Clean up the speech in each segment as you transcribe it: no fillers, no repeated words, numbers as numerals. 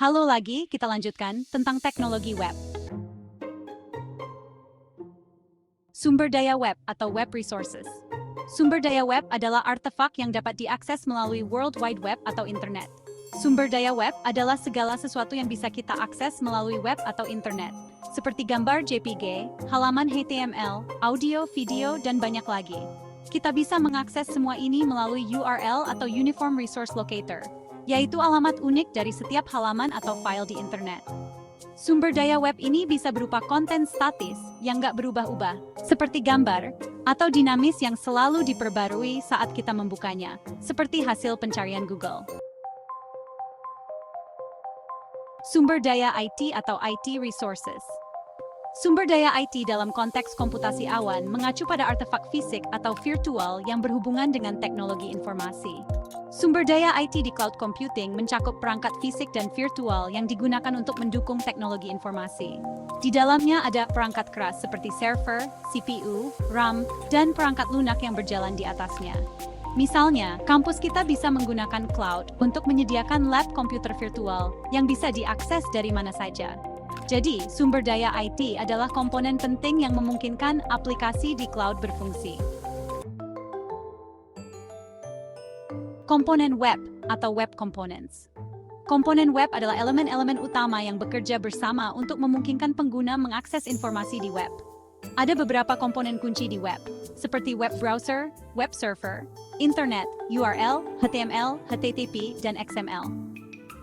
Halo lagi, kita lanjutkan tentang teknologi web. Sumber daya web atau web resources. Sumber daya web adalah artefak yang dapat diakses melalui World Wide Web atau internet. Sumber daya web adalah segala sesuatu yang bisa kita akses melalui web atau internet, seperti gambar JPG, halaman HTML, audio, video, dan banyak lagi. Kita bisa mengakses semua ini melalui URL atau Uniform Resource Locator, yaitu alamat unik dari setiap halaman atau file di internet. Sumber daya web ini bisa berupa konten statis yang nggak berubah-ubah, seperti gambar, atau dinamis yang selalu diperbarui saat kita membukanya, seperti hasil pencarian Google. Sumber daya IT atau IT resources. Sumber daya IT dalam konteks komputasi awan mengacu pada artefak fisik atau virtual yang berhubungan dengan teknologi informasi. Sumber daya IT di cloud computing mencakup perangkat fisik dan virtual yang digunakan untuk mendukung teknologi informasi. Di dalamnya ada perangkat keras seperti server, CPU, RAM, dan perangkat lunak yang berjalan di atasnya. Misalnya, kampus kita bisa menggunakan cloud untuk menyediakan lab komputer virtual yang bisa diakses dari mana saja. Jadi, sumber daya IT adalah komponen penting yang memungkinkan aplikasi di cloud berfungsi. Komponen web atau web components. Komponen web adalah elemen-elemen utama yang bekerja bersama untuk memungkinkan pengguna mengakses informasi di web. Ada beberapa komponen kunci di web, seperti web browser, web server, internet, URL, HTML, HTTP, dan XML.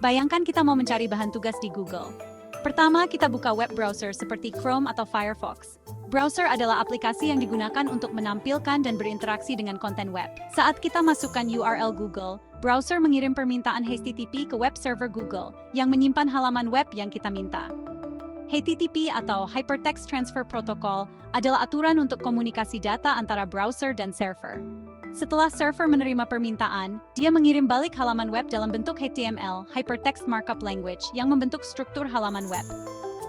Bayangkan kita mau mencari bahan tugas di Google. Pertama, kita buka web browser seperti Chrome atau Firefox. Browser adalah aplikasi yang digunakan untuk menampilkan dan berinteraksi dengan konten web. Saat kita masukkan URL Google, browser mengirim permintaan HTTP ke web server Google yang menyimpan halaman web yang kita minta. HTTP atau Hypertext Transfer Protocol adalah aturan untuk komunikasi data antara browser dan server. Setelah server menerima permintaan, dia mengirim balik halaman web dalam bentuk HTML, Hypertext Markup Language, yang membentuk struktur halaman web.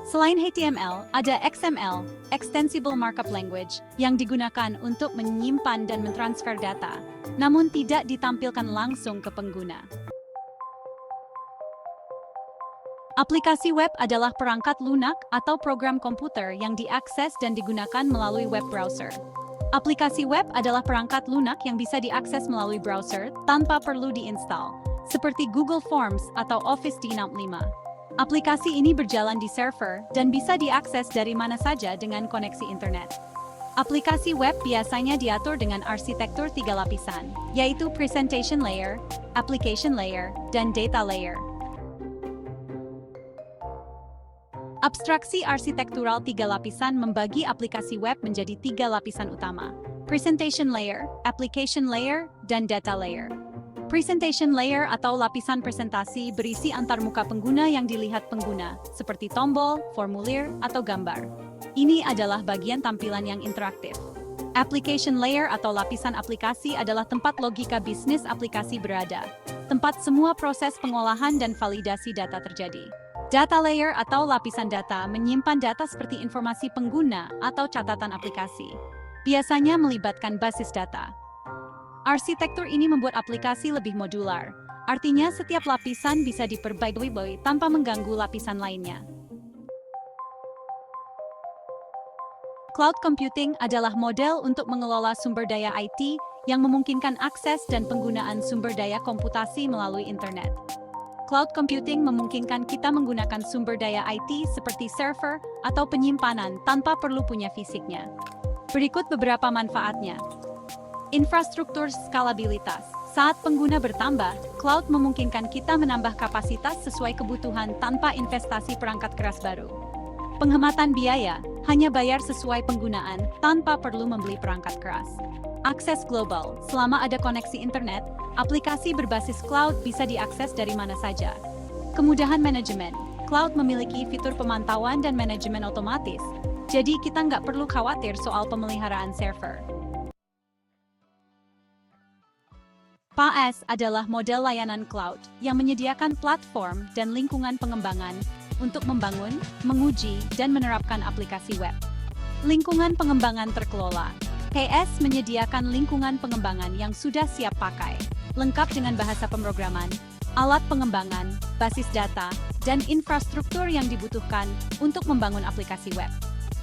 Selain HTML, ada XML, Extensible Markup Language, yang digunakan untuk menyimpan dan mentransfer data, namun tidak ditampilkan langsung ke pengguna. Aplikasi web adalah perangkat lunak atau program komputer yang diakses dan digunakan melalui web browser. Aplikasi web adalah perangkat lunak yang bisa diakses melalui browser tanpa perlu diinstal, seperti Google Forms atau Office 365. Aplikasi ini berjalan di server dan bisa diakses dari mana saja dengan koneksi internet. Aplikasi web biasanya diatur dengan arsitektur 3 lapisan, yaitu Presentation Layer, Application Layer, dan Data Layer. Abstraksi arsitektural 3 lapisan membagi aplikasi web menjadi 3 lapisan utama: Presentation Layer, Application Layer, dan Data Layer. Presentation Layer atau lapisan presentasi berisi antarmuka pengguna yang dilihat pengguna, seperti tombol, formulir, atau gambar. Ini adalah bagian tampilan yang interaktif. Application Layer atau lapisan aplikasi adalah tempat logika bisnis aplikasi berada, tempat semua proses pengolahan dan validasi data terjadi. Data Layer atau lapisan data menyimpan data seperti informasi pengguna atau catatan aplikasi. Biasanya melibatkan basis data. Arsitektur ini membuat aplikasi lebih modular, artinya setiap lapisan bisa diperbaiki tanpa mengganggu lapisan lainnya. Cloud computing adalah model untuk mengelola sumber daya IT yang memungkinkan akses dan penggunaan sumber daya komputasi melalui internet. Cloud computing memungkinkan kita menggunakan sumber daya IT seperti server atau penyimpanan tanpa perlu punya fisiknya. Berikut beberapa manfaatnya. Infrastruktur skalabilitas. Saat pengguna bertambah, cloud memungkinkan kita menambah kapasitas sesuai kebutuhan tanpa investasi perangkat keras baru. Penghematan biaya, hanya bayar sesuai penggunaan tanpa perlu membeli perangkat keras. Akses global. Selama ada koneksi internet, aplikasi berbasis cloud bisa diakses dari mana saja. Kemudahan manajemen. Cloud memiliki fitur pemantauan dan manajemen otomatis, jadi kita nggak perlu khawatir soal pemeliharaan server. PaaS adalah model layanan cloud yang menyediakan platform dan lingkungan pengembangan untuk membangun, menguji, dan menerapkan aplikasi web. Lingkungan pengembangan terkelola. PaaS menyediakan lingkungan pengembangan yang sudah siap pakai, lengkap dengan bahasa pemrograman, alat pengembangan, basis data, dan infrastruktur yang dibutuhkan untuk membangun aplikasi web.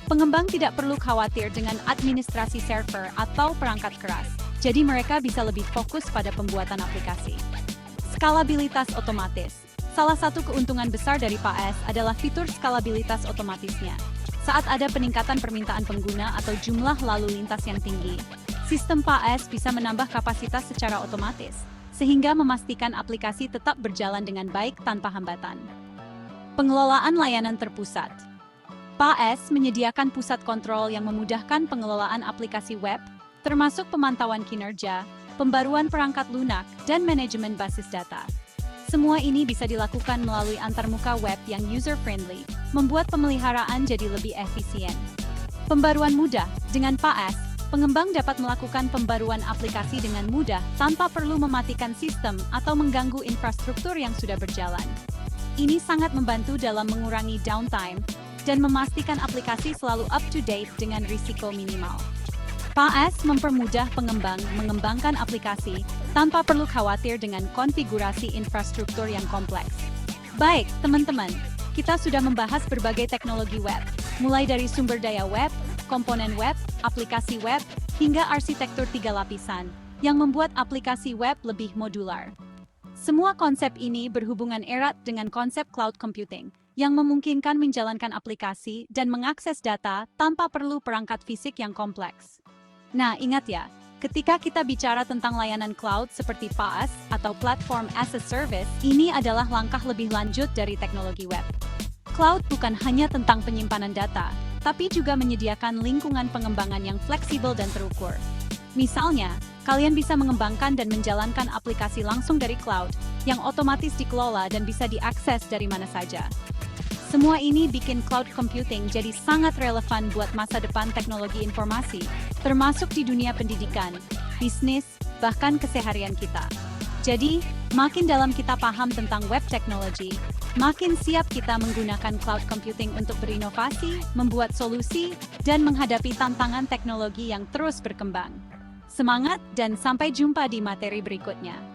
Pengembang tidak perlu khawatir dengan administrasi server atau perangkat keras, jadi mereka bisa lebih fokus pada pembuatan aplikasi. Skalabilitas otomatis. Salah satu keuntungan besar dari PaaS adalah fitur skalabilitas otomatisnya. Saat ada peningkatan permintaan pengguna atau jumlah lalu lintas yang tinggi, sistem PaaS bisa menambah kapasitas secara otomatis, sehingga memastikan aplikasi tetap berjalan dengan baik tanpa hambatan. Pengelolaan layanan terpusat. PaaS menyediakan pusat kontrol yang memudahkan pengelolaan aplikasi web, termasuk pemantauan kinerja, pembaruan perangkat lunak, dan manajemen basis data. Semua ini bisa dilakukan melalui antarmuka web yang user-friendly, membuat pemeliharaan jadi lebih efisien. Pembaruan mudah. Dengan PaaS, pengembang dapat melakukan pembaruan aplikasi dengan mudah tanpa perlu mematikan sistem atau mengganggu infrastruktur yang sudah berjalan. Ini sangat membantu dalam mengurangi downtime dan memastikan aplikasi selalu up-to-date dengan risiko minimal. PaaS mempermudah pengembang mengembangkan aplikasi tanpa perlu khawatir dengan konfigurasi infrastruktur yang kompleks. Baik, teman-teman, kita sudah membahas berbagai teknologi web, mulai dari sumber daya web, komponen web, aplikasi web, hingga arsitektur 3 lapisan, yang membuat aplikasi web lebih modular. Semua konsep ini berhubungan erat dengan konsep cloud computing, yang memungkinkan menjalankan aplikasi dan mengakses data tanpa perlu perangkat fisik yang kompleks. Nah, ingat ya, ketika kita bicara tentang layanan cloud seperti PaaS atau Platform as a Service, ini adalah langkah lebih lanjut dari teknologi web. Cloud bukan hanya tentang penyimpanan data, tapi juga menyediakan lingkungan pengembangan yang fleksibel dan terukur. Misalnya, kalian bisa mengembangkan dan menjalankan aplikasi langsung dari cloud, yang otomatis dikelola dan bisa diakses dari mana saja. Semua ini bikin cloud computing jadi sangat relevan buat masa depan teknologi informasi, termasuk di dunia pendidikan, bisnis, bahkan keseharian kita. Jadi, makin dalam kita paham tentang web technology, makin siap kita menggunakan cloud computing untuk berinovasi, membuat solusi, dan menghadapi tantangan teknologi yang terus berkembang. Semangat dan sampai jumpa di materi berikutnya.